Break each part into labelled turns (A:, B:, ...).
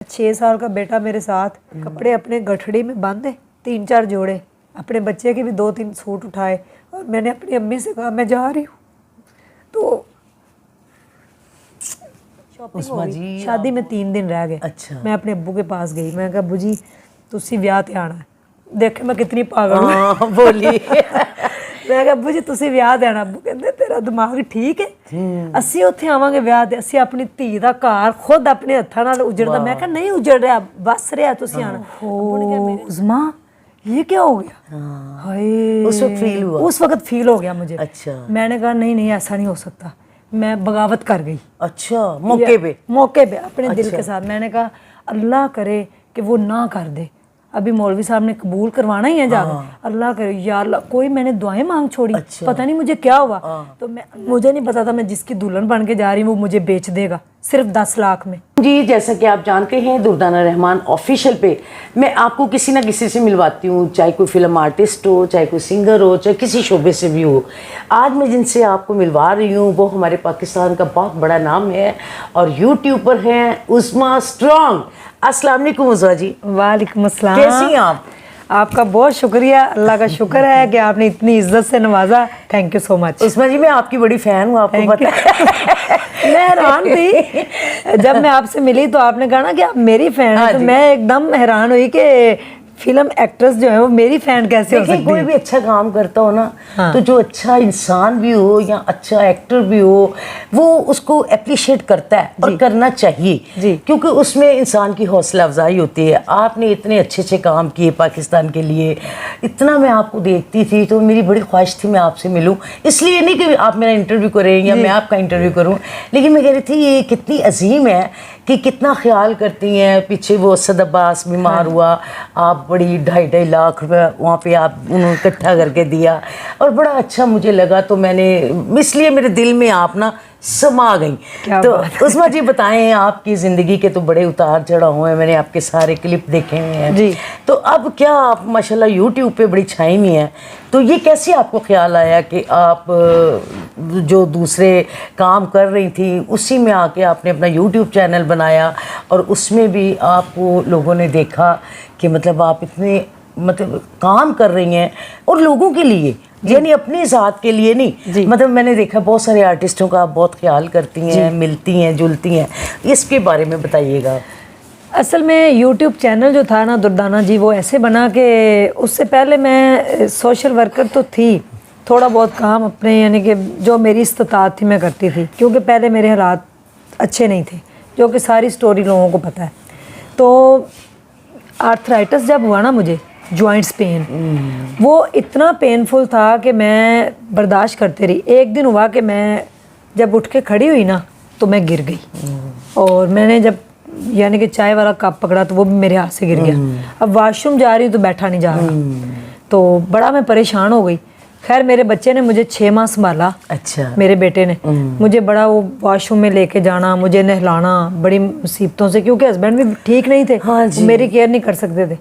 A: 6 साल का बेटा मेरे साथ, कपड़े अपने गठड़ी में बांधे 3-4 जोड़े, अपने बच्चे के भी 2-3 सूट उठाए और मैंने अपनी अम्मी से कहा मैं जा रही हूँ। तो शॉपिंग हो गई, शादी में 3 दिन रह गए।
B: अच्छा।
A: मैं अपने अब्बू के पास गई, मैं कहा अब्बू जी तुसी ਵਿਆਹ ਤੇ ਆਣਾ है। देखे मैं कितनी पागल हूँ।
B: बोली
A: ਮੈਂ ਕਿਹਾ ਅੱਬੂ ਜੀ ਤੁਸੀਂ ਵਿਆਹ ਦੇਣਾ। ਅੱਬੂ ਕਹਿੰਦੇ ਤੇਰਾ ਦਿਮਾਗ ਠੀਕ ਹੈ, ਅਸੀਂ ਉੱਥੇ ਆਵਾਂਗੇ ਵਿਆਹ ਤੇ, ਅਸੀਂ ਆਪਣੀ ਧੀ ਦਾ ਘਰ ਖੁਦ ਆਪਣੇ ਹੱਥਾਂ ਨਾਲ ਉਜੜਦਾ। ਮੈਂ ਕਿਹਾ ਨਹੀਂ ਉਜੜ ਰਿਹਾ, ਬਸ ਰਿਹਾ, ਤੁਸੀਂ ਆਣਾ। ਅੱਬੂ ਨੇ ਕਿਹਾ ਮੇਰੇ उस्मा ये क्या हो गया? हाय
B: उस वक्त फील हुआ?
A: उस वक्त फील हो गया मुझे।
B: अच्छा।
A: मैंने कहा नहीं नहीं ऐसा नहीं हो सकता, मैं बगावत कर गई।
B: अच्छा, मौके पे
A: अपने दिल के साथ। मैंने कहा अल्लाह करे कि वो ना कर दे, अभी मौलवी साहब ने कबूल करवाना ही है जाकर। अल्लाह करे या अल्लाह, कोई मैंने दुआएं मांग छोड़ी। अच्छा। पता नहीं मुझे क्या हुआ। तो मुझे नहीं पता था मैं जिसकी दुल्हन बन के जा रही हूँ वो मुझे बेच देगा सिर्फ 10 लाख में।
B: जी, जैसा कि आप जानते हैं दुर्दाना रहमान ऑफिशियल पे मैं आपको किसी ना किसी से मिलवाती हूँ, चाहे कोई फिल्म आर्टिस्ट हो, चाहे कोई सिंगर हो, चाहे किसी शोबे से भी हो। आज मैं जिनसे आपको मिलवा रही हूँ वो हमारे पाकिस्तान का बहुत बड़ा नाम है और यूट्यूबर हैं उस्मा स्ट्रॉन्ग। अस्सलाम वालेकुम उस्मा जी।
A: वालेकुम अस्सलाम।
B: कैसी हैं आप?
A: आपका बहुत शुक्रिया, अल्लाह का शुक्र है कि आपने इतनी इज्जत से नवाजा। Thank you so much.
B: Uzma ji मैं आपकी बड़ी फ़ैन हूँ, आपको पता है।
A: मैं हैरान थी जब मैं आपसे मिली तो आपने कहा ना कि आप मेरी फ़ैन हैं, तो मैं एकदम हैरान हुई कि फिल्म एक्ट्रेस जो है वो मेरी फ़ैन कैसे हो सकती है।
B: कोई भी अच्छा काम करता हो ना, तो जो अच्छा इंसान भी हो या अच्छा एक्टर भी हो वो उसको अप्रिशिएट करता है और करना चाहिए, क्योंकि उसमें इंसान की हौसला अफजाई होती है। आपने इतने अच्छे अच्छे काम किए पाकिस्तान के लिए, इतना मैं आपको देखती थी तो मेरी बड़ी ख्वाहिश थी मैं आपसे मिलूं। इसलिए नहीं कि आप मेरा इंटरव्यू करें या मैं आपका इंटरव्यू करूं, लेकिन मैं कह रही थी ये कितनी अजीम है कि कितना ख्याल करती हैं। पीछे वो असद अब्बास बीमार हुआ, आप बड़ी 2.5 लाख रुपये वहाँ पे आप उन्होंने इकट्ठा करके दिया और बड़ा अच्छा मुझे लगा। तो मैंने इसलिए मेरे दिल में आप ना समा गई। तो उस्मा जी बताएं, आपकी ज़िंदगी के तो बड़े उतार चढ़ाव हुए हैं, मैंने आपके सारे क्लिप देखे हुए हैं जी। तो अब क्या आप माशाल्लाह यूट्यूब पे बड़ी छाई हुई हैं, तो ये कैसे आपको ख्याल आया कि आप जो दूसरे काम कर रही थी उसी में आके आपने अपना यूट्यूब चैनल बनाया और उसमें भी आपको लोगों ने देखा कि मतलब आप इतने मतलब काम कर रही हैं और लोगों के लिए, यानी अपनी ज़ात के लिए नहीं। मतलब मैंने देखा बहुत सारे आर्टिस्टों का आप बहुत ख्याल करती हैं, मिलती हैं, जुलती हैं, इसके बारे में बताइएगा।
A: असल में यूट्यूब चैनल जो था ना दुर्दाना जी, वो ऐसे बना कि उससे पहले मैं सोशल वर्कर तो थी, थोड़ा बहुत काम अपने यानी कि जो मेरी इस्तात थी मैं करती थी, क्योंकि पहले मेरे हालात अच्छे नहीं थे, जो कि सारी स्टोरी लोगों को पता है। तो आर्थराइटिस जब हुआ ना मुझे, जॉइंट्स पेन, वो इतना पेनफुल था कि मैं बर्दाश्त करती रही। एक दिन हुआ कि मैं जब उठ के खड़ी हुई ना तो मैं गिर गई और मैंने जब यानी कि चाय वाला कप पकड़ा तो वो भी मेरे हाथ से गिर गया। अब वॉशरूम जा रही हूँ तो बैठा नहीं जा रहा, तो बड़ा मैं परेशान हो गई। खैर मेरे बच्चे ने मुझे 6 माह संभाला। अच्छा। मेरे बेटे ने मुझे बड़ा वो वॉशरूम में लेके जाना, मुझे नहलाना, बड़ी मुसीबतों से, क्योंकि हस्बैंड भी ठीक नहीं थे। हाँ जी। मेरी केयर नहीं कर सकते थे।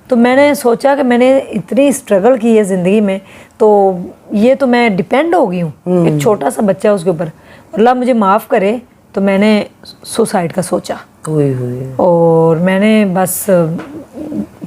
A: तो मैंने सोचा कि मैंने इतनी स्ट्रगल की है ज़िंदगी में, तो ये तो मैं डिपेंड हो गई हूँ, एक छोटा सा बच्चा उसके ऊपर, अल्लाह मुझे माफ़ करे। तो मैंने सुसाइड का सोचा और मैंने बस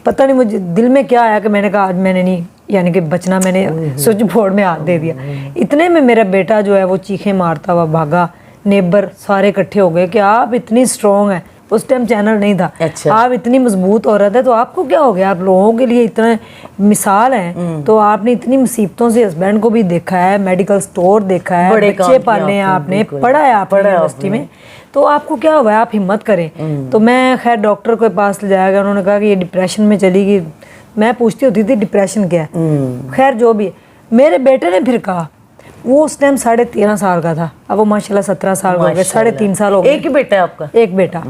A: पता नहीं मुझे दिल में क्या आया कि मैंने कहा आज मैंने नहीं यानी कि बचना, मैंने स्विच बोर्ड में हाथ दे दिया। इतने में मेरा बेटा जो है वो चीखें मारता हुआ भागा, नेबर सारे इकट्ठे हो गए कि आप इतनी स्ट्रॉन्ग है, उस टाइम चैनल नहीं था। अच्छा। आप इतनी मजबूत औरत है तो आपको क्या हो गया, आप लोगों के लिए इतना मिसाल है, तो आपने इतनी मुसीबतों से हस्बैंड को भी देखा है, मेडिकल स्टोर देखा है, बच्चे पाले हैं आपने, पढ़ा है आपने यूनिवर्सिटी में, तो आपको क्या हुआ, आप हिम्मत करें। तो मैं खैर डॉक्टर के पास ले जाया गया, उन्होंने कहा कि ये डिप्रेशन में चली गई। मैं पूछती होती थी डिप्रेशन क्या है, खैर जो भी। मेरे बेटे ने फिर कहा, वो उस टाइम 13.5 साल का था, अब वो माशाल्लाह 17 साल हो गए, 3.5 साल हो गए।
B: एक ही बेटा है आपका? एक बेटा,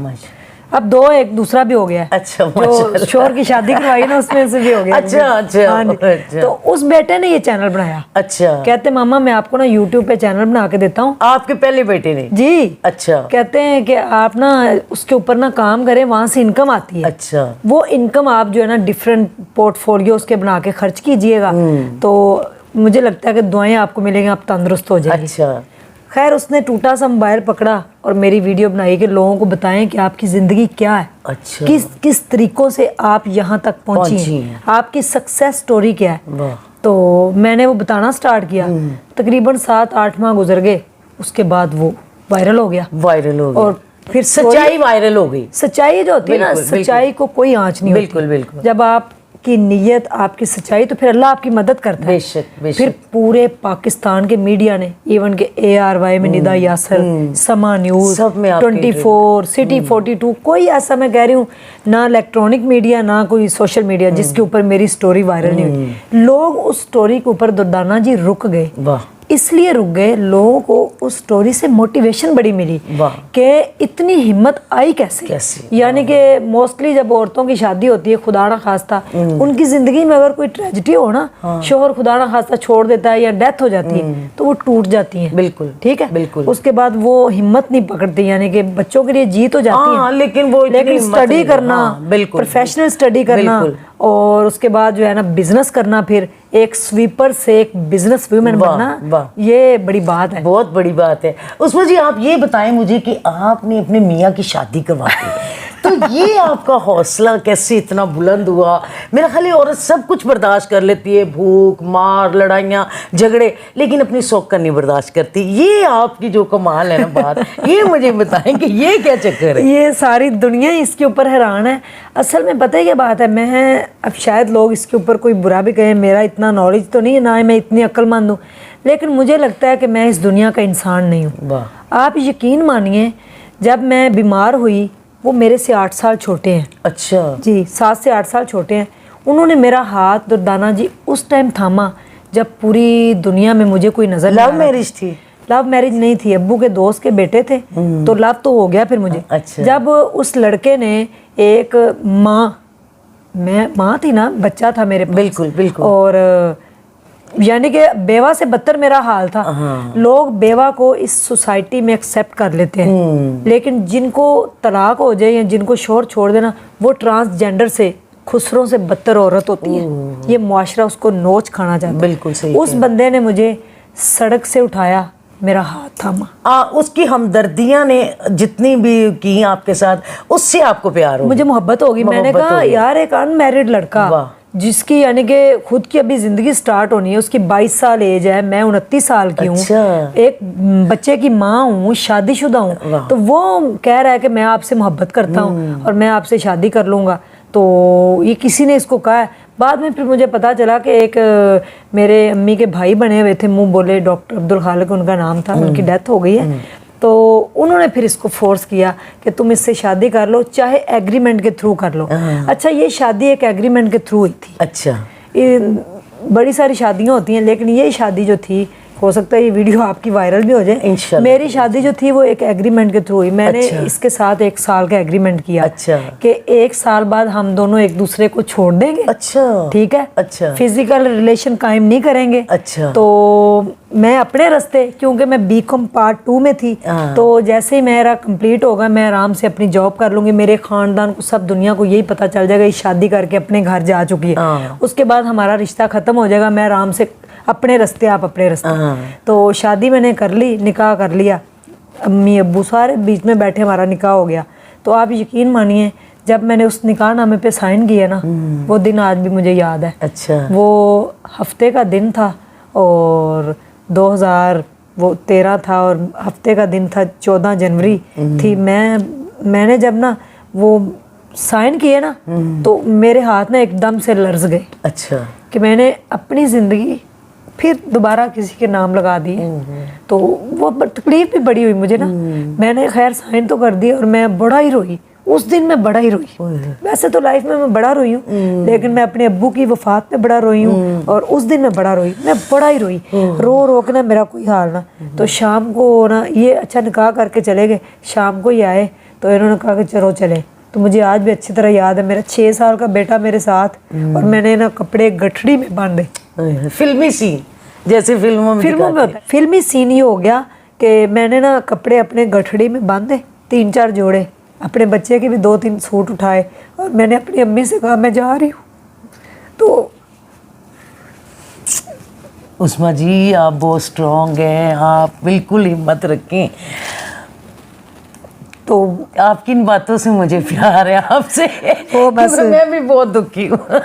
A: अब 2, एक दूसरा भी हो गया। अच्छा। जो शोर की शादी करवाई ना उसमें से भी हो गया। अच्छा अच्छा। हाँ अच्छा। तो उस बेटे ने ये चैनल बनाया। अच्छा। कहते मामा मैं आपको ना यूट्यूब पे चैनल बना के देता हूँ।
B: आपके पहले बेटे ने? जी। अच्छा। कहते हैं कि आप ना उसके ऊपर ना काम करें, वहाँ से इनकम आती है। अच्छा। वो इनकम आप जो है ना डिफरेंट पोर्टफोलियो उसके बना के खर्च कीजिएगा, तो मुझे लगता है कि दुआएं आपको मिलेंगी, आप तंदुरुस्त हो जाएंगे। अच्छा।
A: خیر اس نے ٹوٹا سا موبائل پکڑا اور میری ویڈیو بنائی کہ لوگوں کو بتائیں کہ آپ کی زندگی کیا ہے,
B: اچھا
A: کس طریقوں سے آپ یہاں تک پہنچی ہیں, آپ کی سکسیس سٹوری کیا ہے. تو میں نے وہ بتانا سٹارٹ کیا, تقریباً 7-8 ماہ گزر گئے, اس کے بعد وہ وائرل ہو گیا. اور پھر
B: سچائی وائرل ہو گئی.
A: سچائی جو ہوتی ہے نا, سچائی کو کوئی آنچ نہیں ہوتی.
B: بالکل.
A: جب آپ کی نیت, آپ کی سچائی, تو پھر اللہ آپ کی مدد کرتا ہے.
B: بے شک.
A: پھر پورے پاکستان کے میڈیا نے, ایون کہ ARY میں ندا یاسر, سما نیوز, 24, سٹی 42, کوئی ایسا میں کہہ رہی ہوں نہ الیکٹرانک میڈیا نہ کوئی سوشل میڈیا جس کے اوپر میری سٹوری وائرل نہیں ہوئی. لوگ اس سٹوری کے اوپر دردانہ جی رک گئے. اس لیے رک گئے, لوگوں کو اس سٹوری سے موٹیویشن بڑی ملی کہ اتنی ہمت آئی کیسے. یعنی کہ موسٹلی جب عورتوں کی شادی ہوتی ہے, خدا نہ خواستہ ان کی زندگی میں اگر کوئی ٹریجڈی ہو نا, شوہر خدا نہ خواستہ چھوڑ دیتا ہے یا ڈیتھ ہو جاتی ہے, تو وہ ٹوٹ جاتی ہیں.
B: بالکل
A: ٹھیک ہے. اس کے بعد وہ ہمت نہیں پکڑتی, یعنی کہ بچوں کے لیے جی تو جاتی ہیں,
B: لیکن
A: اسٹڈی کرنا, پروفیشنل اسٹڈی کرنا, اور اس کے بعد جو ہے نا بزنس کرنا, پھر ایک سویپر سے ایک بزنس ویمن بننا, یہ بڑی بات ہے.
B: بہت بڑی بات ہے. عثمت جی آپ یہ بتائیں مجھے کہ آپ نے اپنے میاں کی شادی کروا دی, تو یہ آپ کا حوصلہ کیسے اتنا بلند ہوا؟ میرا خیال ہے عورت سب کچھ برداشت کر لیتی ہے, بھوک مار, لڑائیاں جھگڑے, لیکن اپنی شوق کا نہیں برداشت کرتی. یہ آپ کی جو کمال ہے نا بات, یہ مجھے بتائیں کہ یہ کیا چکر ہے؟
A: یہ ساری دنیا اس کے اوپر حیران ہے. اصل میں پتہ ہے کیا بات ہے, میں اب شاید لوگ اس کے اوپر کوئی برا بھی کہیں, میرا اتنا نالج تو نہیں ہے, نہ میں اتنی عقل مند ہوں, لیکن مجھے لگتا ہے کہ میں اس دنیا کا انسان نہیں ہوں. آپ یقین مانیے, جب میں بیمار ہوئی, وہ میرے سے 8 سال چھوٹے ہیں.
B: اچھا
A: جی, 7 سے 8 سال چھوٹے ہیں. انہوں نے میرا ہاتھ دردانہ جی اس ٹائم تھاما جب پوری دنیا میں مجھے کوئی نظر نہیں.
B: لو میرج تھی؟
A: لو میرج نہیں تھی, ابو کے دوست کے بیٹے تھے, تو لو تو ہو گیا پھر مجھے. جب اس لڑکے نے ایک ماں تھی نا, بچہ تھا میرے پاس.
B: بالکل.
A: اور یعنی کہ بیوہ سے بدتر میرا حال تھا. لوگ بیوہ کو اس سوسائٹی میں ایکسیپٹ کر لیتے ہیں, لیکن جن کو طلاق ہو جائے یا جن کو شوہر چھوڑ دینا, وہ ٹرانسجینڈر سے, خسروں سے بدتر عورت ہوتی ہے. یہ معاشرہ اس کو نوچ کھانا چاہتا ہے.
B: بالکل صحیح.
A: اس بندے نے مجھے سڑک سے اٹھایا, میرا ہاتھ تھاما.
B: اس کی ہمدردیاں نے جتنی بھی کی آپ کے ساتھ, اس سے آپ کو پیار ہو,
A: مجھے محبت ہوگی. میں نے کہا یار ایک ان میرڈ لڑکا جس کی یعنی کہ خود کی ابھی زندگی سٹارٹ ہونی ہے, اس کی 22 سال ایج ہے, میں 29 سال کی ہوں, ایک بچے کی ماں ہوں, شادی شدہ ہوں, تو وہ کہہ رہا ہے کہ میں آپ سے محبت کرتا ہوں اور میں آپ سے شادی کر لوں گا. تو یہ کسی نے اس کو کہا ہے. بعد میں پھر مجھے پتا چلا کہ ایک میرے امی کے بھائی بنے ہوئے تھے, منہ بولے, ڈاکٹر عبدالخالق ان کا نام تھا, ان کی ڈیتھ ہو گئی ہے. تو انہوں نے پھر اس کو فورس کیا کہ تم اس سے شادی کر لو, چاہے ایگریمنٹ کے تھرو کر لو. اچھا, یہ شادی ایک ایگریمنٹ کے تھرو ہوئی تھی.
B: اچھا,
A: بڑی ساری شادیاں ہوتی ہیں, لیکن یہ شادی جو تھی, ہو سکتا ہے یہ ویڈیو آپ کی وائرل بھی ہو جائے, میری شادی جو تھی وہ ایک ایگریمنٹ کے تھرو ہوئی. میں نے اس کے ساتھ 1 سال کا ایگریمنٹ کیا کہ 1 سال بعد ہم دونوں ایک دوسرے کو چھوڑ دیں گے. ٹھیک ہے, فزیکل ریلیشن قائم نہیں کریں گے. تو میں اپنے راستے, کیونکہ میں BCom پارٹ 2 میں تھی, تو جیسے ہی میرا کمپلیٹ ہوگا میں آرام سے اپنی جاب کر لوں گی. میرے خاندان کو, سب دنیا کو یہی پتہ چل جائے گا یہ شادی کر کے اپنے گھر جا چکی ہے. اس کے بعد ہمارا رشتہ ختم ہو جائے گا, میں آرام سے اپنے راستے, آپ اپنے راستے. تو شادی میں نے کر لی, نکاح کر لیا, امی ابو سارے بیچ میں بیٹھے, ہمارا نکاح ہو گیا. تو آپ یقین مانیے, جب میں نے اس نکاح نامے پہ سائن کیا نا, وہ دن آج بھی مجھے یاد ہے. وہ ہفتے کا دن تھا اور 2013 تھا, اور ہفتے کا دن تھا 14 جنوری تھی. میں نے جب نا وہ سائن کیے نا, تو میرے ہاتھ نا ایک دم سے لرز گئے.
B: اچھا,
A: کہ میں نے اپنی زندگی پھر دوبارہ کسی کے نام لگا دیے. تو وہ تکلیف بھی بڑی ہوئی مجھے نا. میں نے خیر سائن تو کر دی, اور میں بڑا ہی روئی اس دن. میں بڑا ہی روئی. ویسے تو لائف میں بڑا روئی ہوں, لیکن میں اپنے ابو کی وفات پہ بڑا روئی ہوں, اور اس دن میں بڑا روئی. میں بڑا ہی روئی, رو کے نا میرا کوئی حال نا. تو شام کو نا یہ اچھا نکاح کر کے چلے گئے, شام کو ہی آئے, تو انہوں نے کہا کہ چلو چلے. تو مجھے آج بھی اچھی طرح یاد ہے, میرا 6 سال کا بیٹا میرے ساتھ, اور میں نے نا کپڑے گٹھڑی میں باندھے.
B: فلمی سین جیسے فلموں میں
A: ہوتا ہے, فلمی سین یہ ہو گیا کہ میں نے نا کپڑے اپنے گٹھڑی میں باندھے, 3-4 جوڑے, اپنے بچے کے بھی 2-3 سوٹ اٹھائے, اور میں نے اپنی امی سے کہا میں جا رہی ہوں. تو
B: عثمہ جی آپ بہت اسٹرانگ ہیں, آپ بالکل ہمت رکھیں.
A: تو
B: آپ کی ان باتوں سے مجھے پیار ہے آپ سے,
A: وہ بس
B: میں بھی بہت دکھی ہوں.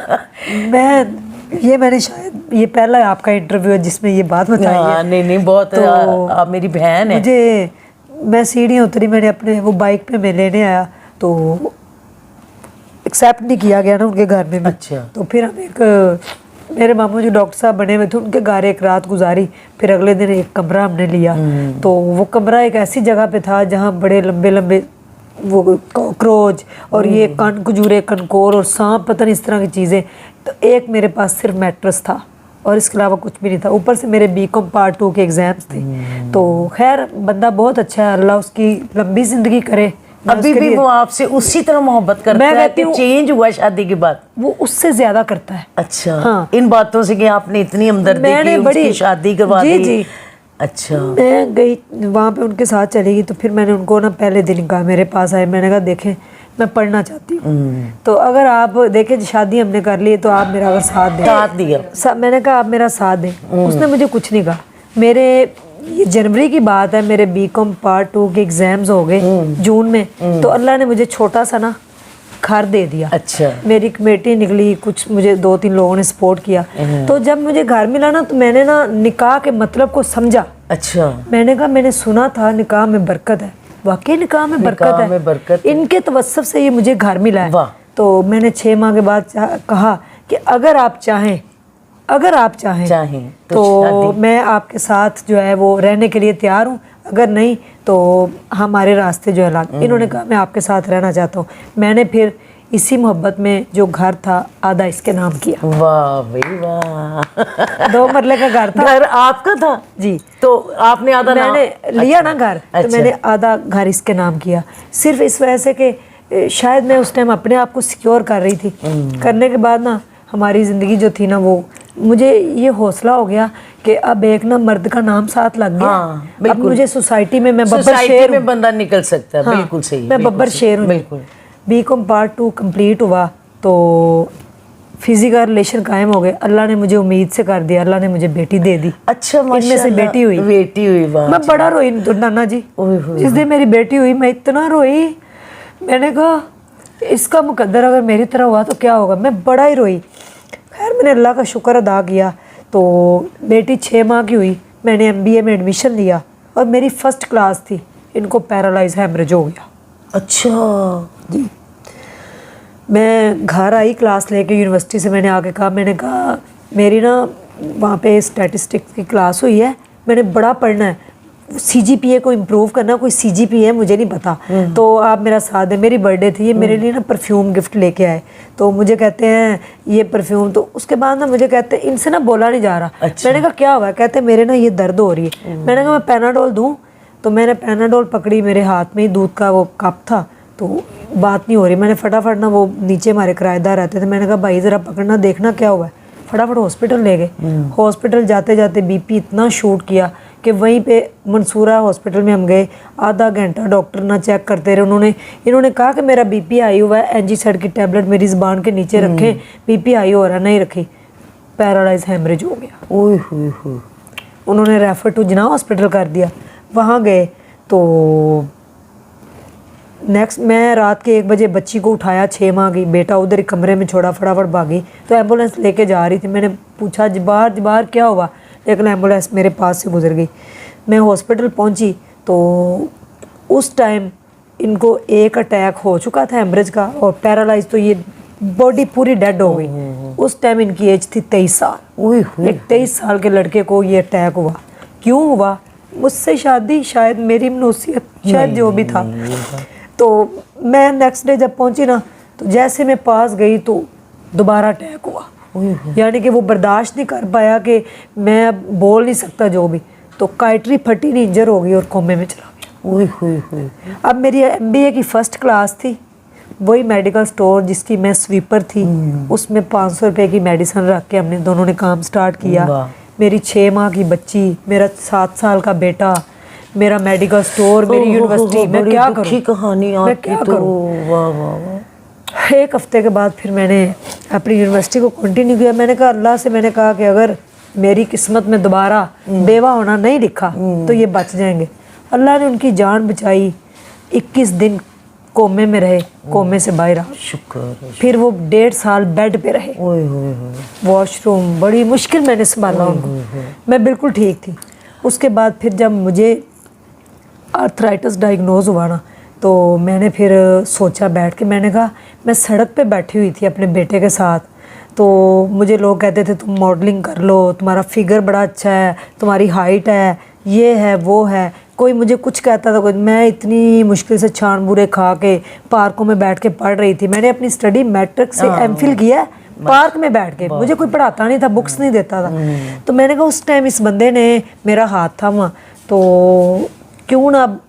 A: میں نے شاید یہ پہلا آپ کا انٹرویو ہے جس میں یہ بات بتائی ہے.
B: نہیں بہت, آپ میری بہن ہے.
A: میں سیڑھیاں اتری, میں نے اپنے وہ بائک پہ میں لینے آیا تو ایکسیپٹ نہیں کیا گیا نا ان کے گھر میں بھی.
B: اچھا.
A: تو پھر ہم ایک میرے ماموں جو ڈاکٹر صاحب بنے ہوئے تھے ان کے گھر ایک رات گزاری, پھر اگلے دن ایک کمرہ ہم نے لیا. تو وہ کمرہ ایک ایسی جگہ پہ تھا جہاں بڑے لمبے لمبے وہ کاکروچ اور یہ کن کھجورے کنکور اور سانپ پتہ نہیں اس طرح کی چیزیں. تو ایک میرے پاس صرف میٹرس تھا اور اس کے علاوہ کچھ بھی نہیں تھا. اوپر سے میرے BCom پارٹ 2 کے ایگزامس تھے. تو خیر بندہ بہت اچھا ہے, اللہ اس کی لمبی زندگی کرے.
B: ابھی بھی وہ آپ سے اسی طرح محبت کرتا ہے کہ چینج ہوا شادی کے بعد؟
A: وہ اس سے زیادہ کرتا ہے.
B: اچھا, ان باتوں سے کہ آپ نے اتنی ہمدردی کی, ان کی شادی کروا دی.
A: جی.
B: اچھا.
A: میں گئی وہاں پہ ان کے ساتھ چلی گئی. تو پھر میں نے ان کو نا پہلے دن کہا, میرے پاس آئے, میں نے کہا دیکھیں میں پڑھنا چاہتی ہوں, تو اگر آپ دیکھیں شادی ہم نے کر لی تو آپ میرا اگر ساتھ دیں.
B: ساتھ دیا.
A: میں نے کہا آپ میرا ساتھ دیں. اس نے مجھے کچھ نہیں کہا. میرے یہ جنوری کی بات ہے, میرے BCom پارٹ 2 کے ایگزامز ہو گئے جون میں. تو اللہ نے مجھے چھوٹا سا نا گھر دے دیا.
B: اچھا.
A: میری کمیٹی نکلی, کچھ مجھے 2-3 لوگوں نے سپورٹ کیا. تو جب مجھے گھر ملا نا تو میں نے نا نکاح کے مطلب کو سمجھا.
B: اچھا.
A: میں نے کہا میں نے سنا تھا نکاح میں برکت ہے, واقعی نکاح میں برکت ہے. ان کے توسط سے یہ مجھے گھر ملا ہے. تو میں نے 6 ماہ کے بعد کہا کہ اگر آپ چاہیں تو میں آپ کے ساتھ جو ہے وہ رہنے کے لیے تیار ہوں, اگر نہیں تو ہمارے راستے جو ہے الگ. انہوں نے کہا میں آپ کے ساتھ رہنا چاہتا ہوں. میں نے پھر اسی محبت میں جو گھر تھا آدھا اس کے نام کیا.
B: واہ بھائی واہ.
A: 2 مرلے کا گھر تھا.
B: گھر آپ کا تھا؟
A: جی.
B: تو آپ نے آدھا
A: میں نے لیا نا گھر, تو میں نے آدھا گھر اس کے نام کیا, صرف اس وجہ سے کہ شاید میں اس ٹائم اپنے آپ کو سیکیور کر رہی تھی. کرنے کے بعد نا ہماری زندگی جو تھی نا, وہ مجھے یہ حوصلہ ہو گیا کہ اب ایک نا مرد کا نام ساتھ لگ گیا. اب مجھے سوسائٹی میں ببر شیر
B: میں بندہ نکل سکتا ہے. بالکل صحیح,
A: میں ببر شیر ہوں. بالکل. BCom پارٹ 2 کمپلیٹ ہوا تو فزیکل ریلیشن قائم ہو گئے. اللہ نے مجھے امید سے کر دیا, اللہ نے مجھے بیٹی دے دی.
B: اچھا,
A: ان میں سے بیٹی ہوئی. میں بڑا روئی نانا جی جس دن میری بیٹی ہوئی. میں اتنا روئی, میں نے کہا اس کا مقدر اگر میری طرح ہوا تو کیا ہوگا. میں بڑا ہی روئی. خیر میں نے اللہ کا شکر ادا کیا. تو بیٹی 6 ماہ کی ہوئی, میں نے MBA میں ایڈمیشن لیا اور میری فرسٹ کلاس تھی. ان کو پیرالائز ہیمریج ہو گیا.
B: اچھا
A: جی. میں گھر آئی کلاس لے کے یونیورسٹی سے. میں نے آ کے کہا, میں نے کہا میری نا وہاں پہ اسٹیٹسٹکس کی کلاس ہوئی ہے, میں نے بڑا پڑھنا ہے, CGPA کو امپروو کرنا. کوئی CGPA ہے مجھے نہیں پتا, تو آپ میرا ساتھ دیں. میری برتھ ڈے تھی, یہ میرے لیے نا پرفیوم گفٹ لے کے آئے. تو مجھے کہتے ہیں یہ پرفیوم, تو اس کے بعد نا مجھے کہتے ہیں ان سے نا بولا نہیں جا رہا. میں نے کہا کیا ہوا ہے؟ کہتے ہیں میرے نا یہ درد ہو رہی ہے. میں نے کہا میں پیناڈول دوں. تو میں نے پیناڈول پکڑی, میرے ہاتھ میں ہی دودھ کا وہ کپ تھا, تو بات نہیں ہو رہی. میں نے فٹافٹ نا وہ نیچے ہمارے کرایہ دار رہتے تھے, میں نے کہا بھائی ذرا پکڑنا دیکھنا کیا ہوا ہے. فٹافٹ ہاسپٹل لے گئے. ہاسپٹل جاتے جاتے BP اتنا شوٹ کیا کہ وہیں پہ منصورہ ہاسپٹل میں ہم گئے. آدھا گھنٹہ ڈاکٹر نہ چیک کرتے رہے. انہوں نے کہا کہ میرا BP ہائی ہوا ہے, NG-سیڈ کی ٹیبلٹ میری زبان کے نیچے رکھیں, BP ہائی ہو رہا, نہیں رکھی. پیرالائز ہیمریج ہو گیا. انہوں نے ریفر ٹو جناح ہاسپٹل کر دیا. وہاں گئے تو نیکسٹ میں رات کے 1 بجے بچی کو اٹھایا, 6 ماہ کی, بیٹا ادھر ایک کمرے میں چھوڑا, فٹافٹ بھاگی. تو ایمبولینس لے کے جا رہی تھی. میں نے پوچھا جبار کیا ہوا, لیکن ایمبولینس میرے پاس سے گزر گئی. میں ہاسپٹل پہنچی تو اس ٹائم ان کو ایک اٹیک ہو چکا تھا ہیمریج کا, اور پیرالائز, تو یہ باڈی پوری ڈیڈ ہو گئی. اس ٹائم ان کی ایج تھی 23 سال. ایک 23 سال کے لڑکے کو یہ اٹیک ہوا. کیوں ہوا؟ مجھ سے شادی, شاید میری منوسیت, شاید جو بھی تھا. تو میں نیکسٹ ڈے جب پہنچی نا, تو جیسے میں پاس گئی تو دوبارہ اٹیک ہوا. یعنی کہ وہ برداشت نہیں کر پایا کہ میں اب بول نہیں سکتا جو بھی. تو کائٹری پھٹی نہیں, انجر ہو گئی اور کومے میں چلا گیا. اب میری MBA کی فرسٹ کلاس تھی, وہی میڈیکل سٹور جس کی میں سویپر تھی, اس میں 500 روپے کی میڈیسن رکھ کے ہم نے دونوں نے کام سٹارٹ کیا. میری 6 ماہ کی بچی, میرا 7 سال کا بیٹا, میرا میڈیکل سٹور, میری یونیورسٹی. میں کیا کروں,
B: کہانی
A: میں کیا کروں. 1 ہفتے کے بعد پھر میں نے اپنی یونیورسٹی کو کنٹینیو کیا. میں نے کہا اللہ سے, میں نے کہا کہ اگر मेरी किस्मत में दोबारा बेवा होना नहीं लिखा तो ये बच जाएंगे। अल्लाह ने उनकी जान बचाई, 21 दिन कोमे में रहे, कोमे से बाहर आ,
B: शुक्र। फिर
A: फिर वो 1.5 साल बेड पे रहे, वॉशरूम बड़ी मुश्किल मैंने संभाला उनको, मैं बिल्कुल ठीक थी। उसके बाद फिर जब मुझे आर्थराइटिस डायग्नोज हुआ ना, तो मैंने फिर सोचा बैठ के, मैंने कहा मैं सड़क पे बैठी हुई थी अपने बेटे के साथ, तो मुझे लोग कहते थे तुम मॉडलिंग कर लो, तुम्हारा फिगर बड़ा अच्छा है, तुम्हारी हाइट है, ये है वो है, कोई मुझे कुछ कहता था, कोई, मैं इतनी मुश्किल से छान बूरे खा के पार्कों में बैठ के पढ़ रही थी। मैंने अपनी स्टडी मैट्रिक से एमफिल किया है पार्क में बैठ के, मुझे कोई पढ़ाता नहीं था, बुक्स नहीं देता था। तो मैंने कहा उस टाइम इस बंदे ने मेरा हाथ थामा, तो क्यों ना अब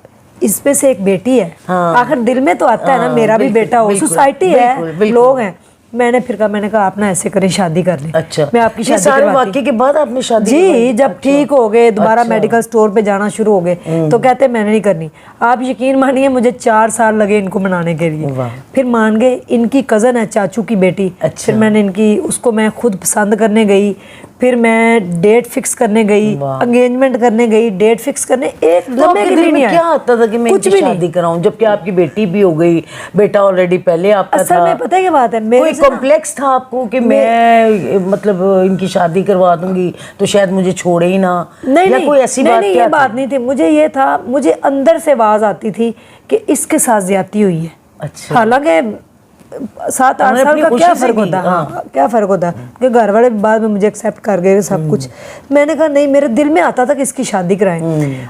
A: इसमें से एक बेटी है, आखिर दिल में तो आता है ना मेरा भी बेटा हो, सोसाइटी है, लोग हैं। मैंने फिर कहा, मैंने कहा आप ना ऐसे करें, शादी कर लें।
B: अच्छा,
A: मैं आपकी शादी
B: सारे
A: करवाती।
B: वाक़ये के बाद आपने शादी
A: जी,
B: करवाई?
A: जब ठीक हो गए, दोबारा
B: अच्छा।
A: मेडिकल स्टोर पे जाना शुरू हो गए, तो कहते मैंने नहीं करनी। आप यकीन मानिए मुझे 4 साल लगे इनको मनाने के लिए, फिर मान गए। इनकी कज़न है, चाचू की बेटी।
B: अच्छा।
A: फिर मैंने इनकी, उसको मैं खुद पसंद करने गई, फिर मैं डेट फिक्स करने गई, एंगेजमेंट करने गई, डेट फिक्स करने, एक
B: तो
A: लम्हे
B: आपके
A: के
B: दिल
A: लिए
B: में
A: नहीं
B: क्या
A: आया,
B: आता था कि मैं
A: कुछ
B: इनकी
A: भी नहीं।
B: शादी कराऊं, जबकि आपकी बेटी भी हो गई, बेटा ऑलरेडी पहले आपका
A: असल
B: था।
A: में पता है क्या बात है,
B: कोई
A: मेरे से ना-
B: कॉम्प्लेक्स था आपको कि मैं मतलब इनकी शादी करवा दूंगी तो शायद मुझे छोड़े ही ना,
A: नहीं
B: या
A: नहीं,
B: कोई ऐसी
A: नहीं,
B: बात
A: नहीं,
B: क्या
A: ये बात नहीं थी। मुझे ये था, मुझे अंदर से आवाज आती थी कि इसके साथ ज्यादती हुई है।
B: अच्छा।
A: हालांकि 7-8
B: उन्होंने
A: साल
B: अपनी
A: का
B: खुशी
A: क्या
B: से
A: फर्क
B: की,
A: होता,
B: हाँ।
A: हाँ क्या फर्क होता, कि घर वाले बाद में मुझे एक्सेप्ट कर गए सब कुछ। मैंने कहा नहीं, मेरे दिल में आता था कि इसकी शादी कराएं।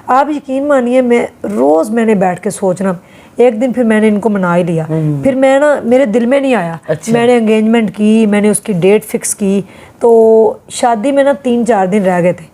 A: आप यकीन मानिए, मैं रोज मैंने बैठ के सोचना। एक दिन फिर मैंने इनको मना ही लिया, फिर मैं ना, मेरे दिल में नहीं आया।
B: अच्छा।
A: मैंने एंगेजमेंट की, मैंने उसकी डेट फिक्स की, तो शादी में ना 3-4 दिन रह गए थे।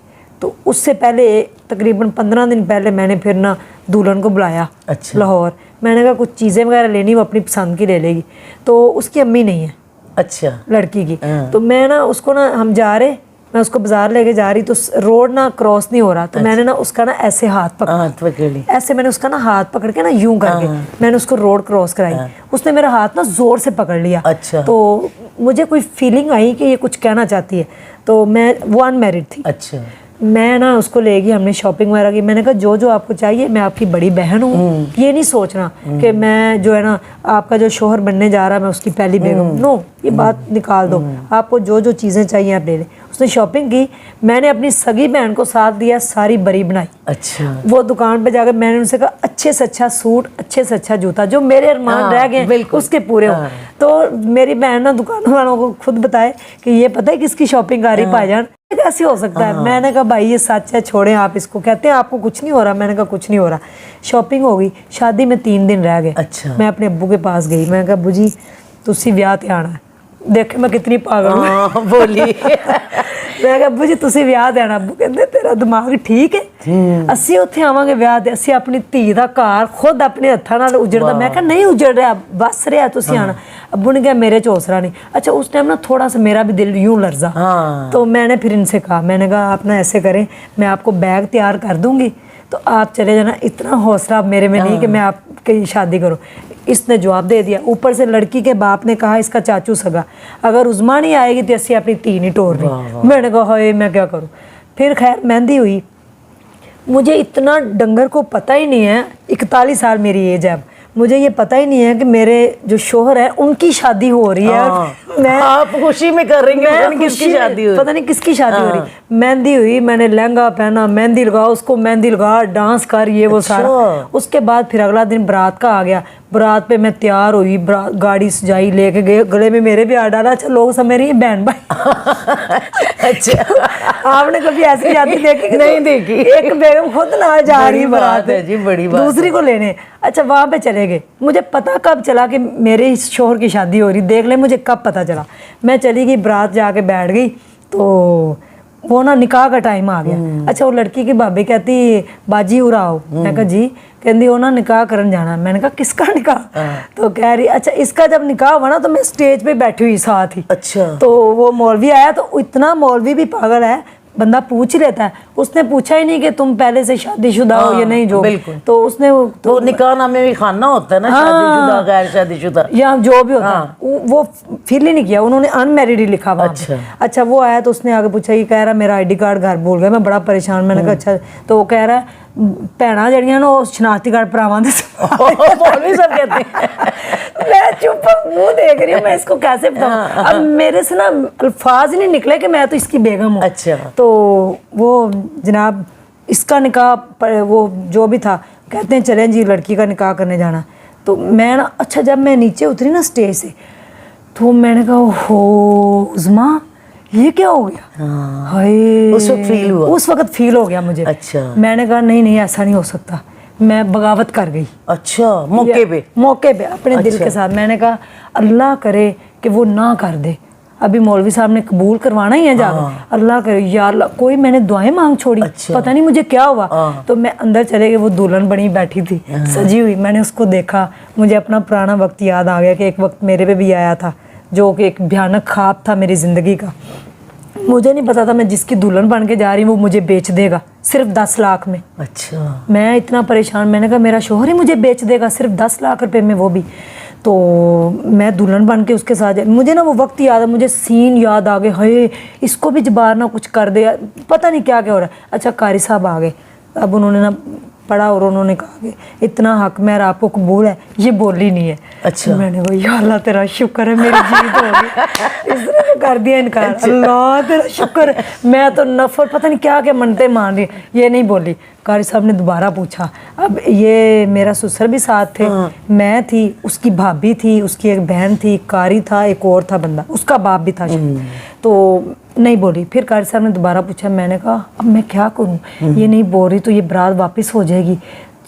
A: तो उससे पहले तकरीबन 15 दिन पहले मैंने फिर ना दुल्हन को बुलाया।
B: अच्छा।
A: लाहौर। मैंने कहा कुछ चीज़ें वगैरह लेनी, वो अपनी पसंद की ले लेगी। तो उसकी अम्मी नहीं है
B: अच्छा।
A: लड़की की, तो मैं ना उसको ना, हम जा रहे, मैं उसको बाजार लेके जा रही, तो रोड ना क्रॉस नहीं हो रहा, तो मैंने ना उसका ना ऐसे हाथ पकड़ा,
B: हाथ पकड़ ली।
A: ऐसे मैंने उसका ना हाथ पकड़ के ना यूं करके मैंने उसको रोड क्रॉस कराई। उसने मेरा हाथ ना जोर से पकड़ लिया।
B: अच्छा।
A: तो मुझे कोई फीलिंग आई कि ये कुछ कहना चाहती है, तो मैं, वो अनमैरिड थी।
B: अच्छा।
A: मैं ना उसको ले गई, हमने शॉपिंग वगैरह की। मैंने कहा जो जो आपको चाहिए, मैं आपकी बड़ी बहन हूँ, ये नहीं सोचना कि मैं जो है ना आपका जो शोहर बनने जा रहा है मैं उसकी पहली बेगम, नो, ये बात निकाल दो। आपको जो जो चीज़ें चाहिए आप ले लें। उसने शॉपिंग की, मैंने अपनी सगी बहन को साथ दिया, सारी बरी बनाई।
B: अच्छा।
A: वो दुकान पे जाकर मैंने उनसे कहा अच्छे से अच्छा सूट, अच्छे से अच्छा जूता, जो मेरे अरमान रह गए उसके पूरे हो। तो मेरी बहन ना दुकान वालों को खुद बताए कि ये पता है किसकी शॉपिंग आ रही भाईजान, कैसे हो सकता है। मैंने कहा भाई ये सच है, छोड़ें आप इसको। कहते हैं आपको कुछ नहीं हो रहा। मैंने कहा कुछ नहीं हो रहा। शॉपिंग हो गई, शादी में 3 दिन रह गए।
B: अच्छा।
A: मैं अपने अब्बू के पास गई, मैं कहा अब्बू जी तुसी ब्याह ते आना है। देखे मैं कितनी पागल हूँ।
B: बोली।
A: मैं कहा अब्बू जी तुसी ब्याह ते आना। अब्बू कहते तेरा दिमाग ठीक है, ਅਸੀਂ ਉੱਥੇ ਆਵਾਂਗੇ ਵਿਆਹ ਤੇ, ਅਸੀਂ ਆਪਣੀ ਧੀ ਦਾ ਘਰ ਖੁਦ ਆਪਣੇ ਹੱਥਾਂ ਨਾਲ ਉਜੜਦਾ। ਮੈਂ ਕਿਹਾ नहीं उजड़ रहा, बस रहा, तुसी आना। अब्बू ने कहा मेरे च हौसला नहीं। अच्छा, उस टाइम ना थोड़ा सा मेरा भी दिल यूं लर्जा। तो मैंने फिर इनसे कहा, मैंने कहा आप ना ऐसे करें, मैं आपको बैग तैयार कर दूंगी, तो आप चले जाना। इतना हौसला अब मेरे में नहीं कि मैं आपकी शादी करूं। इसने जवाब दे दिया। ऊपर से लड़की के बाप ने कहा इसका चाचू सगा, अगर उज़मा नहीं आएगी तो असी अपनी धी नहीं तोड़नी। मैंने कहा हाय मैं क्या करूं। फिर खैर मेहंदी हुई। मुझे इतना डंगर को पता ही नहीं है, 41 साल मेरी एज है अब, मुझे ये पता ही नहीं है कि मेरे जो शोहर है उनकी शादी हो रही है। मैं
B: आप खुशी में कर रही हैं,
A: किसकी शादी हुई, पता नहीं किसकी शादी हो रही। मेहंदी हुई, मैंने लहंगा पहना, मेहंदी लगाओ, उसको मेहंदी लगा, डांस कर, ये वो सारा। उसके बाद फिर अगला दिन बारात का आ गया। बारात पे मैं तैयार हुई, गाड़ी सजाई, लेके गए, गले में मेरे भी आ डाला। अच्छा, लोग समझ रही है बहन भाई।
B: अच्छा।
A: आपने कभी ऐसी शादी देखी?
B: नहीं देखी।
A: एक बेगम खुद ना जा रही बारात
B: है जी, बड़ी बात
A: दूसरी को लेने। अच्छा, वहां पे चले गए। मुझे पता कब चला कि मेरे शोहर की शादी हो रही, देख ले मुझे कब पता चला। मैं चली गई, बारात जाके बैठ गई, तो वो ना निकाह का टाइम आ गया। अच्छा, वो लड़की की भाभी कहती बाजी उड़ाओ। मैं कहा जी। कहती वो ना निकाह करन जाना। मैंने कहा किसका निकाह? तो कह रही अच्छा इसका जब निकाह हुआ ना तो मैं स्टेज पे बैठी हुई साथ ही।
B: अच्छा।
A: तो वो मौलवी आया, तो इतना मौलवी भी पागल है, बंदा पूछ ही लेता है, उसने पूछा ही नहीं कि तुम पहले से शादीशुदा हो या नहीं, जो
B: बिल्कुल।
A: तो उसने
B: तो निकाह नामे में खाना होता है ना, शादीशुदा गैर शादीशुदा,
A: या जो भी होता है वो फील ही नहीं किया, उन्होंने अनमैरिड ही लिखा वहाँ पे। अच्छा वो आया तो उसने आगे पूछा, ये कह रहा मेरा ID कार्ड घर भूल गया, मैं बड़ा परेशान, मैंने कहा अच्छा, तो वो कह रहा है भैना जड़ियां ना वो शनाख्ती कार्ड भरावां दे
B: भी सब कहते हैं।
A: मैं चुप मुंह देख रही हूँ, मैं इसको कैसे बताऊँ, अब मेरे से ना अल्फाज ही नहीं निकले कि मैं तो इसकी बेगम हूँ।
B: अच्छा।
A: तो वो जनाब इसका निकाह वो जो भी था, कहते हैं चलें जी लड़की का निकाह करने जाना। तो मैं ना, अच्छा जब मैं नीचे उतरी ना स्टेज से, तो मैंने कहा ओहो उज़मा ये क्या हो गया, हाय
B: उस वक्त फील हुआ?
A: उस वक्त फील हो गया मुझे।
B: अच्छा।
A: मैंने कहा नहीं नहीं ऐसा नहीं हो सकता, मैं बगावत कर गई।
B: अच्छा, मौके पे
A: अपने दिल के साथ। मैंने कहा अल्लाह करे कि वो ना कर दे, अभी मौलवी साहब ने कबूल करवाना ही है जाकर, अल्लाह करे या अल्लाह, कोई मैंने दुआएं मांग छोड़ी।
B: अच्छा।
A: पता नहीं मुझे क्या हुआ। तो मैं अंदर चले गई, वो दुल्हन बनी बैठी थी सजी हुई, मैंने उसको देखा, मुझे अपना पुराना वक्त याद आ गया कि एक वक्त मेरे पे भी आया था जो कि एक भयानक ख्वाब था मेरी ज़िंदगी का। मुझे नहीं पता था मैं जिसकी दुल्हन बन के जा रही हूँ वो मुझे बेच देगा सिर्फ 10 लाख में।
B: अच्छा।
A: मैं इतना परेशान, मैंने कहा मेरा शोहर ही मुझे बेच देगा सिर्फ 10 लाख रुपए में, वो भी। तो मैं दुल्हन बन के उसके साथ, मुझे ना वो वक्त याद है, मुझे सीन याद आ गए, हाय इसको भी जबार ना कुछ कर दे, पता नहीं क्या क्या हो रहा है। अच्छा कारी साहब आ गए, अब उन्होंने ना पढ़ा और उन्होंने कहा कि इतना हक मेर आपको कबूल है, ये बोली नहीं है।
B: अच्छा।
A: मैंने कहा या अल्लाह तेरा शुक्र है मेरी जीत हो गई, इसने तो कर दिया इनकार। अल्लाह तेरा शुक्र है, मैं तो नफर पता नहीं क्या क्या मनते मान रही, ये नहीं बोली। कारी साहब ने दोबारा पूछा, अब ये मेरा ससुर भी साथ थे, मैं थी, उसकी भाभी थी, उसकी एक बहन थी, कारी था, एक और था बंदा, उसका बाप भी था शायद। तो नहीं बोली। फिर कारी साहब ने दोबारा पूछा, मैंने कहा अब मैं क्या करूं, ये नहीं बोल रही तो ये बारात वापस हो जाएगी,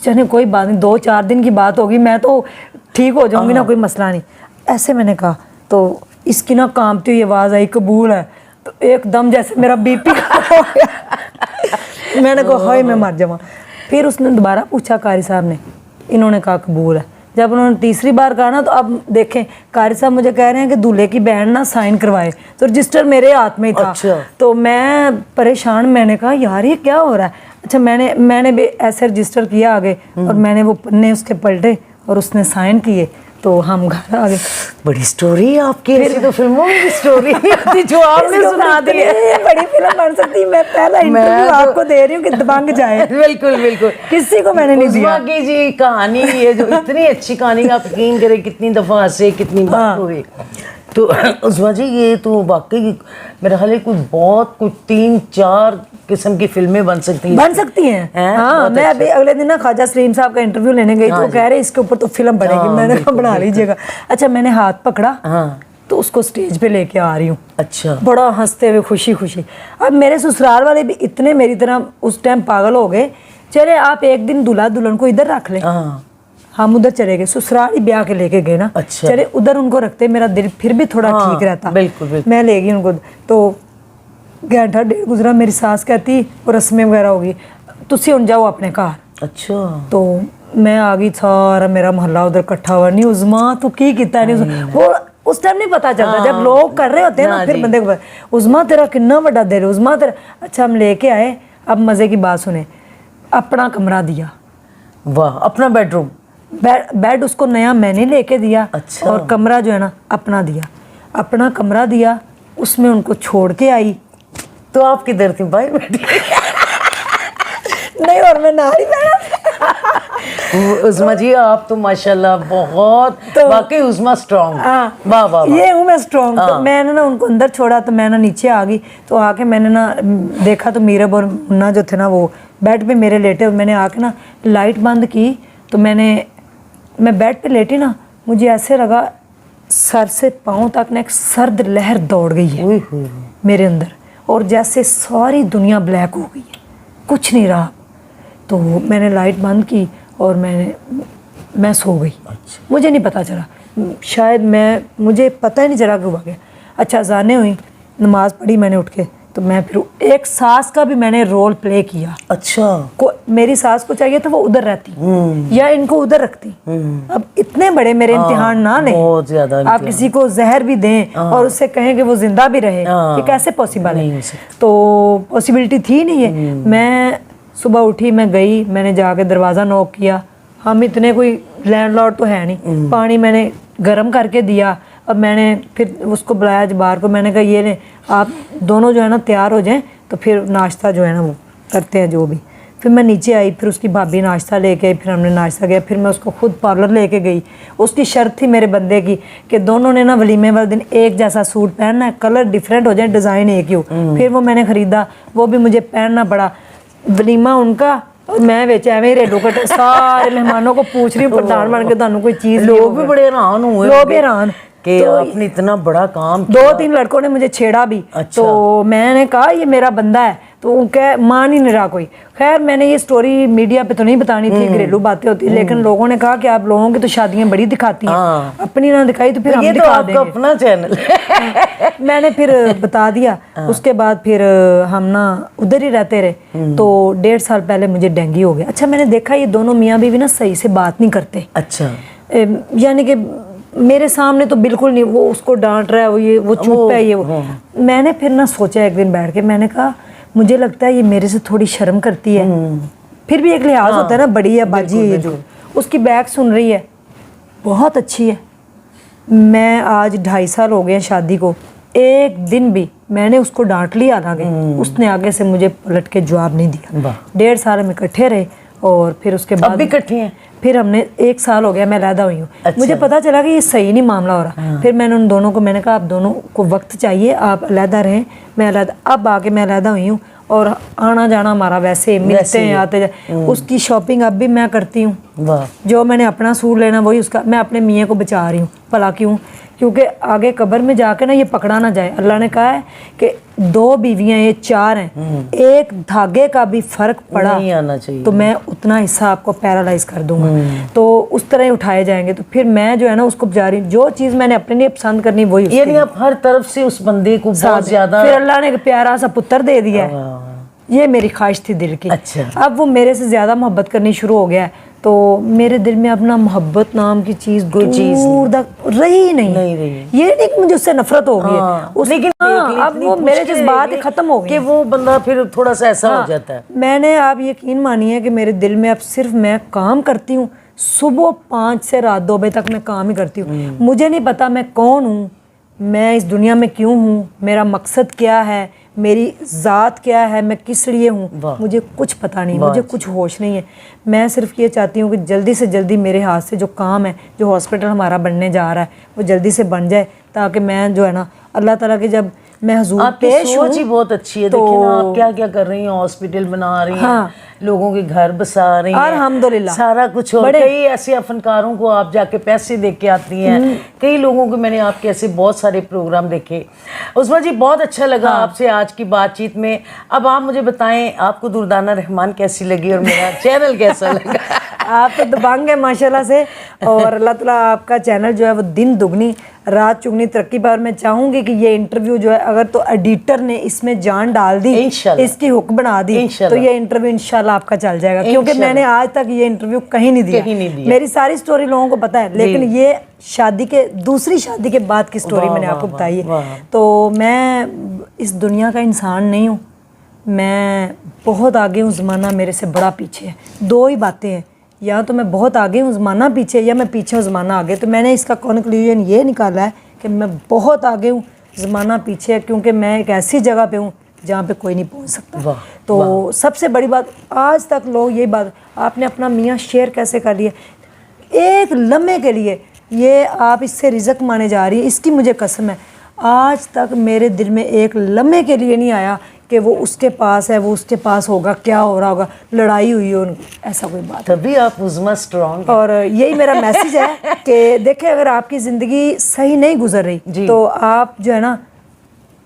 A: चले कोई बात नहीं, 2-4 दिन की बात होगी, मैं तो ठीक हो जाऊंगी ना, कोई मसला नहीं, ऐसे मैंने कहा। तो इसकी ना कांपती हुई आवाज़ आई कबूल है, तो एकदम जैसे मेरा BP हो गया। मैंने कहा हाय मैं मर जाऊँ। फिर उसने दोबारा पूछा कारी साहब ने, इन्होंने कहा कबूल है। जब उन्होंने तीसरी बार कहा ना, तो अब देखें कारी साहब मुझे कह रहे हैं कि दूल्हे की बहन ना साइन करवाए, तो रजिस्टर मेरे हाथ में ही था।
B: अच्छा।
A: तो मैं परेशान, मैंने कहा यार ये क्या हो रहा है। अच्छा मैंने भी ऐसे रजिस्टर किया आगे, और मैंने वो पन्ने उसके पलटे और उसने साइन किए, तो हम घर आ गए।
B: बड़ी स्टोरी है आपकी, ऐसी तो फिल्मों में भी स्टोरी नहीं होती जो आपने सुना दी है।
A: ये बड़ी फिल्म बन सकती है। मैं पहला इंटरव्यू आपको दे रही हूँ कि दबंग जाए।
B: बिल्कुल बिल्कुल,
A: किसी को मैंने नहीं दिया।
B: उज़्मा की जी कहानी ये जो इतनी अच्छी कहानी, आप यकीन करें कितनी दफ़ा हंसे, कितनी बात हुई। तो उज़्मा जी ये तो वाकई मेरा ख्याल है कुछ बहुत कुछ 3-4 किस्म की फिल्में बन सकती हैं।
A: हाँ, मैं अभी अगले दिन ना ख्वाजा सलीम साहब का इंटरव्यू लेने गई, तो वो कह रहे इसके ऊपर तो फिल्म बनेगी। मैंने कहा बना लीजिएगा। अच्छा मैंने हाथ पकड़ा, तो उसको स्टेज पे लेके आ रही हूँ।
B: अच्छा।
A: बड़ा हंसते हुए खुशी खुशी। अब मेरे ससुराल वाले भी इतने मेरी तरह उस टाइम पागल हो गए, चले आप एक दिन दूल्हा दुल्हन को इधर रख लें। हम उधर चले गए, ससुराल ही ब्याह के लेके गए ना।
B: अच्छा।
A: चले उधर उनको रखते, मेरा दिल फिर भी थोड़ा ठीक रहता।
B: बिल्कुल।
A: मैं ले गई उनको, तो घंटा डेढ़ गुजरा, मेरी सास कहती और रस्में वगैरह होगी, तुसी हुण जाओ अपने घर।
B: अच्छा।
A: तो मैं आ गई, सारा मेरा मोहल्ला उधर इकट्ठा हुआ, नहीं उज़्मा तू की कीता नहीं, वो उस टाइम नहीं पता चलता, जब लोग कर रहे होते हैं ना फिर बंदे को उज़्मा तेरा कितना बड़ा दिल है, उज़्मा तेरा। अच्छा हम लेके आए, अब मजे की बात सुने, अपना कमरा दिया।
B: वाह, अपना बेडरूम?
A: बेड उसको नया मैंने लेके दिया।
B: अच्छा।
A: और कमरा जो है ना अपना दिया, अपना कमरा दिया, उसमें उनको छोड़ के आई।
B: तो आप किधर थी भाई?
A: नहीं, और मैं नारी
B: उज़्मा जी आप तो माशाल्लाह बहुत, वाकई उज़्मा स्ट्रॉन्ग। वाह वाह,
A: ये हूँ मैं स्ट्रॉन्ग। तो मैंने ना उनको अंदर छोड़ा, तो मैं ना नीचे आ गई, तो आके मैंने ना देखा तो मीरब और मुन्ना जो थे ना वो बेड पे मेरे लेटे, और मैंने आके ना लाइट बंद की, तो मैं बेड पे लेटी ना, मुझे ऐसे लगा सर से पाँव तक ना एक सर्द लहर दौड़ गई है मेरे अंदर, और जैसे सारी दुनिया ब्लैक हो गई है, कुछ नहीं रहा। तो मैंने लाइट बंद की और मैं सो गई।
B: अच्छा।
A: मुझे नहीं पता चला, शायद मुझे पता ही नहीं चला कि हुआ गया। अच्छा अज़ानें हुई, नमाज़ पढ़ी मैंने उठ के, تو میں پھر ایک ساس کا بھی میں نے رول پلے کیا.
B: اچھا.
A: میری ساس کو چاہیے تھا وہ ادھر رہتی یا ان کو ادھر رکھتی. اب اتنے بڑے میرے امتحان نہ نہیں,
B: بہت زیادہ
A: آپ کسی کو زہر بھی دیں اور اس سے کہیں کہ وہ زندہ بھی رہے, یہ کیسے پاسبل ہے؟ تو پاسبلٹی تھی نہیں ہے. میں صبح اٹھی, میں گئی, میں نے جا کے دروازہ نوک کیا. ہم اتنے کوئی لینڈ لارڈ تو ہے نہیں. پانی میں نے گرم کر کے دیا. اب میں نے پھر اس کو بلایا جبار کو, میں نے کہا یہ لیں آپ دونوں جو ہے نا تیار ہو جائیں تو پھر ناشتہ جو ہے نا وہ کرتے ہیں جو بھی. پھر میں نیچے آئی, پھر اس کی بھابھی ناشتہ لے کے, پھر ہم نے ناشتہ کیا. پھر میں اس کو خود پارلر لے کے گئی. اس کی شرط تھی میرے بندے کی کہ دونوں نے نا ولیمے والے دن ایک جیسا سوٹ پہننا ہے, کلر ڈیفرنٹ ہو جائیں, ڈیزائن ایک ہی ہو. پھر وہ میں نے خریدا, وہ بھی مجھے پہننا پڑا. ولیمہ ان کا اور میں ویچ ایویں ریڈو کٹ سارے مہمانوں کو پوچھ رہی ہوں پردھان بن کے تانوں کوئی چیز.
B: لوگ بھی بڑے حیران ہوئے,
A: لوگ بھی حیران
B: کہ آپ نے اتنا بڑا کام.
A: 2-3 لڑکوں نے مجھے چھیڑا بھی. تو میں نے کہا یہ میرا بندہ ہے, تو مان ہی نہیں رہا کوئی. خیر میں نے یہ سٹوری میڈیا پہ تو نہیں بتانی تھی, گھریلو باتیں ہوتی, لیکن لوگوں نے کہا کہ آپ لوگوں کی تو شادیاں بڑی دکھاتی ہیں, اپنی نہ دکھائی تو پھر ہم دکھا دیں گے.
B: اپنا چینل
A: میں نے پھر بتا دیا. اس کے بعد پھر ہم نا ادھر ہی رہتے رہے. تو 1.5 سال پہلے مجھے ڈینگی ہو گیا. اچھا میں نے دیکھا یہ دونوں میاں بیوی نا صحیح سے بات نہیں کرتے.
B: اچھا.
A: یعنی کہ میرے سامنے تو بالکل نہیں, وہ اس کو ڈانٹ رہا ہے, وہ چپ ہے, یہ وہ. میں نے پھر نہ سوچا ایک دن بیٹھ کے, میں نے کہا مجھے لگتا ہے یہ میرے سے تھوڑی شرم کرتی ہے. پھر بھی ایک لحاظ ہوتا ہے نا, بڑی ہے, باجی ہے, یہ جو اس کی بیک سن رہی ہے, بہت اچھی ہے. میں آج 2.5 سال ہو گئے ہیں شادی کو, ایک دن بھی میں نے اس کو ڈانٹ لیا آگے, اس نے آگے سے مجھے پلٹ کے جواب نہیں دیا. 1.5 سال ہم اکٹھے رہے, اور پھر اس کے بعد
B: اب بھی اکٹھے ہیں.
A: پھر ہم نے 1 سال ہو گیا میں علیحدہ ہوئی ہوں. مجھے پتا چلا کہ یہ صحیح نہیں معاملہ ہو رہا. پھر میں نے ان دونوں کو میں نے کہا آپ دونوں کو وقت چاہیے, آپ علیحدہ رہیں, میں علیحدہ. اب آ کے میں علیحدہ ہوئی ہوں, اور آنا جانا ہمارا ویسے ملتے ہیں, آتے جائے. اس کی شاپنگ اب بھی میں کرتی ہوں. جو میں نے اپنا سوٹ لینا وہی اس کا. میں اپنے میاں کو بچا رہی ہوں. بھلا کیوں؟ کیونکہ آگے قبر میں جا کے نا یہ پکڑا نہ جائے. اللہ نے کہا ہے کہ 2 بیویاں, یہ 4 ہیں, ایک دھاگے کا بھی فرق پڑا تو میں اتنا حصہ آپ کو پیرالائز کر دوں گا. تو اس طرح ہی اٹھائے جائیں گے. تو پھر میں جو ہے نا اس کو بجا رہی ہوں, جو چیز میں نے اپنے لیے پسند کرنی وہی.
B: یعنی آپ ہر طرف سے اس بندے کو بہت زیادہ.
A: پھر اللہ نے ایک پیارا سا پتر دے دیا ہے, یہ میری خواہش تھی دل کی. اب وہ میرے سے زیادہ محبت کرنی شروع ہو گیا ہے, تو میرے دل میں اپنا محبت نام کی چیز دور رہی نہیں. یہ نہیں کہ مجھے اس سے نفرت ہو گئی ہے, لیکن اب وہ میرے جذبات ختم ہو گئے
B: کہ وہ بندہ پھر تھوڑا سا ایسا ہو جاتا ہے.
A: میں نے آپ یقین مانیے کہ میرے دل میں اب صرف میں کام کرتی ہوں. صبح 5 سے رات 2 بجے تک میں کام ہی کرتی ہوں. مجھے نہیں پتا میں کون ہوں, میں اس دنیا میں کیوں ہوں, میرا مقصد کیا ہے, میری ذات کیا ہے, میں کس لیے ہوں, مجھے کچھ پتہ نہیں, مجھے کچھ ہوش نہیں ہے. میں صرف یہ چاہتی ہوں کہ جلدی سے جلدی میرے ہاتھ سے جو کام ہے, جو ہاسپٹل ہمارا بننے جا رہا ہے, وہ جلدی سے بن جائے, تاکہ میں جو ہے نا اللہ تعالیٰ کے جب میں حضور پیش ہوں.
B: سوچ ہی بہت اچھی ہے. دیکھیں نا آپ کیا کیا کر رہی ہیں, ہاسپٹل بنا رہی ہیں, لوگوں کے گھر بسا رہی ہیں,
A: الحمدللہ
B: سارا کچھ. اور کئی ایسے فنکاروں کو آپ جا کے پیسے دے کے آتی ہیں. کئی لوگوں کو میں نے آپ کے ایسے بہت سارے پروگرام دیکھے. عظمیٰ جی بہت اچھا لگا آپ سے آج کی بات چیت میں. اب آپ مجھے بتائیں آپ کو دردانہ رحمان کیسی لگی اور میرا چینل کیسا لگا؟
A: آپ تو دبنگ ہیں ماشاءاللہ سے, اور اللہ تعالیٰ آپ کا چینل جو ہے وہ دن دگنی رات چگنی ترقی پر. میں چاہوں گی کہ یہ انٹرویو جو ہے اگر تو ایڈیٹر نے اس میں جان ڈال دی, اس کی ہک بنا دی, تو یہ انٹرویو انشاءاللہ آپ کا چل جائے گا. کیونکہ میں نے آج تک یہ انٹرویو کہیں نہیں دیا. میری ساری سٹوری لوگوں کو پتہ ہے, لیکن یہ شادی کے دوسری شادی کے بعد کی سٹوری میں نے آپ کو بتائی ہے. تو میں اس دنیا کا انسان نہیں ہوں, میں بہت آگے ہوں, زمانہ میرے سے بڑا پیچھے ہے. 2 ہی باتیں ہیں, یا تو میں بہت آگے ہوں زمانہ پیچھے, یا میں پیچھے ہوں زمانہ آگے. تو میں نے اس کا کنکلوژن یہ نکالا ہے کہ میں بہت آگے ہوں زمانہ پیچھے ہے, کیونکہ میں ایک ایسی جگہ پہ ہوں جہاں پہ کوئی نہیں پہنچ سکتا. تو سب سے بڑی بات, آج تک لوگ یہی بات, آپ نے اپنا میاں شیئر کیسے کر لیا ایک لمحے کے لیے, یہ آپ اس سے رزق مانے جا رہی ہے, اس کی مجھے قسم ہے. آج تک میرے دل میں ایک لمحے کے لیے نہیں آیا کہ وہ اس کے پاس ہے, وہ اس کے پاس ہوگا, کیا ہو رہا ہوگا, لڑائی ہوئی ہو, ایسا کوئی بات.
B: تبھی آپ عظمیٰ اسٹرانگ.
A: اور یہی میرا میسیج ہے کہ دیکھیں اگر آپ کی زندگی صحیح نہیں گزر رہی تو آپ جو ہے نا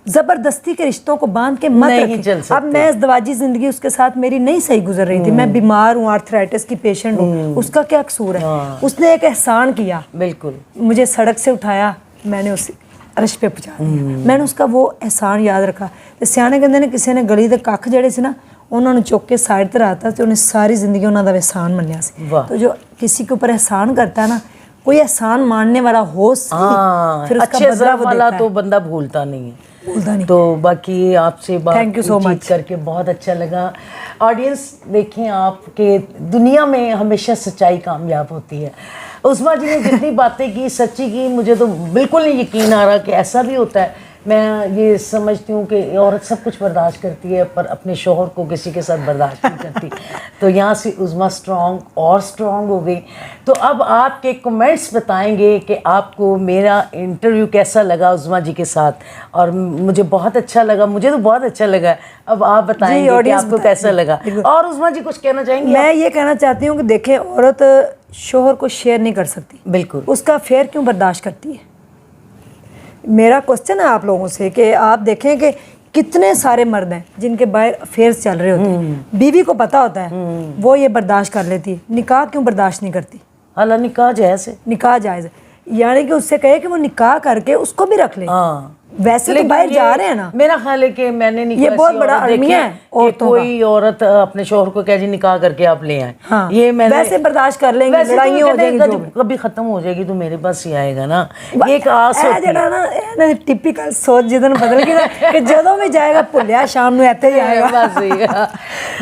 A: زبردستی کے رشتوں کو باندھ کے مت رکھیں. اب میں ازدواجی زندگی اس کے ساتھ میری نہیں صحیح گزر رہی تھی, میں بیمار ہوں, آرتھرائٹس کی پیشنٹ ہوں, اس کا کیا قصور ہے؟ اس نے ایک احسان کیا,
B: بالکل
A: مجھے سڑک سے اٹھایا, میں نے اسے ਅਰਸ਼ पे ਪਹੁੰਚਾ ਦਿਆ। मैंने उसका वो एहसान याद रखा। ਤੇ ਸਿਆਣੇ ਕਹਿੰਦੇ ਨੇ ਕਿਸੇ ਨੇ ਗਲੀ ਦੇ ਕੱਖ ਜਿਹੜੇ ਸੀ ਨਾ ਉਹਨਾਂ ਨੂੰ ਚੁੱਕ ਕੇ ਸਾਈਡ ਤੇ ਰੱਖਤਾ ਤੇ ਉਹਨੇ ਸਾਰੀ ਜ਼ਿੰਦਗੀ ਉਹਨਾਂ ਦਾ एहसान ਮੰਨਿਆ ਸੀ। तो जो किसी के ऊपर एहसान करता है ना, कोई एहसान मानने वाला हो फिर उसका
B: अच्छे
A: बदला वो
B: वाला
A: देता
B: तो
A: है,
B: बंदा भूलता नहीं है।
A: भूलता नहीं।
B: तो बाकी आपसे
A: Thank you so
B: बात
A: much।
B: करके बहुत अच्छा लगा। ऑडियंस देखें आपके दुनिया में हमेशा सच्चाई कामयाब होती है। उस्मा जी ने जितनी बातें की सच्ची की, मुझे तो बिल्कुल नहीं यकीन आ रहा कि ऐसा भी होता है। मैं ये समझती हूँ कि औरत सब कुछ बर्दाश्त करती है पर अपने शोहर को किसी के साथ बर्दाश्त नहीं करती। तो यहाँ से उस्मा स्ट्रॉन्ग और स्ट्रॉन्ग हो गई। तो अब आपके कमेंट्स बताएंगे कि आपको मेरा इंटरव्यू कैसा लगा उस्मा जी के साथ, और मुझे बहुत अच्छा लगा, मुझे तो बहुत अच्छा लगा। अब आप बताएंगे कि
A: audience
B: आपको कैसा लगा। और उस्मा जी कुछ कहना चाहेंगी?
A: मैं ये कहना चाहती हूँ कि देखें, औरत शोहर को शेयर नहीं कर सकती,
B: बिल्कुल।
A: उसका फेयर क्यों बर्दाश्त करती है। मेरा क्वेश्चन है आप लोगों से कि आप देखें कि कितने सारे मर्द हैं जिनके बाहर अफेयर्स चल रहे होते हैं, बीवी को पता होता है, वो ये बर्दाश्त कर लेती है, निकाह क्यों बर्दाश्त नहीं करती।
B: हालां निकाह जायज़ है,
A: निकाह जायज़ है, यानी कि उससे कहे कि वो निकाह करके उसको भी रख ले।
B: हाँ।
A: वैसे तो बाहर जा रहे हैं ना।
B: मेरा ख्याल है कि मैंने नहीं,
A: ये बहुत बड़ा अलमिया है औरतों का।
B: कोई औरत अपने शोहर को कह जी निकाह करके आप ले आए।
A: हाँ,
B: ये मैंने
A: वैसे बर्दाश्त कर लेंगे,
B: वैसे
A: लड़ाइयाँ हो जाएंगी, जो भी।
B: कभी खत्म हो जाएगी तो मेरे पास ही आएगा ना, एक आस होती है।
A: ना टिपिकल सोच जिदन बदल गई कि ਜਦੋਂ ਵੀ ਜਾਏਗਾ ਭੁੱਲਿਆ ਸ਼ਾਮ ਨੂੰ ਇੱਥੇ ही आएगा।
B: बस सही है।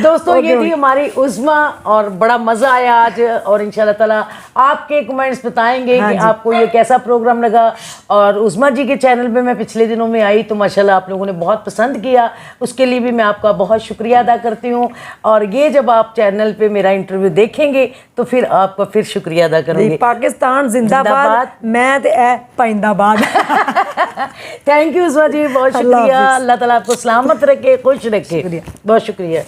B: दोस्तों ये थी हमारी उस्मा, और बड़ा मज़ा आया आज, और इंशाल्लाह ताला आपके कमेंट्स बताएंगे कि आपको ये कैसा प्रोग्राम लगा। और उस्मा जी के चैनल पे मैं पिछले दिनों में आई तो माशाल्लाह आप लोगों ने बहुत पसंद किया, उसके लिए भी मैं आपका बहुत शुक्रिया अदा करती हूँ। और ये जब आप चैनल पे मेरा इंटरव्यू देखेंगे तो फिर आपका फिर शुक्रिया अदा करूँगी।
A: पाकिस्तान जिंदाबाद, मैं ते ऐ पाइंदाबाद।
B: थैंक यू उस्मा जी, बहुत शुक्रिया। अल्लाह ताला आपको सलामत रखे, खुश रखे। बहुत शुक्रिया।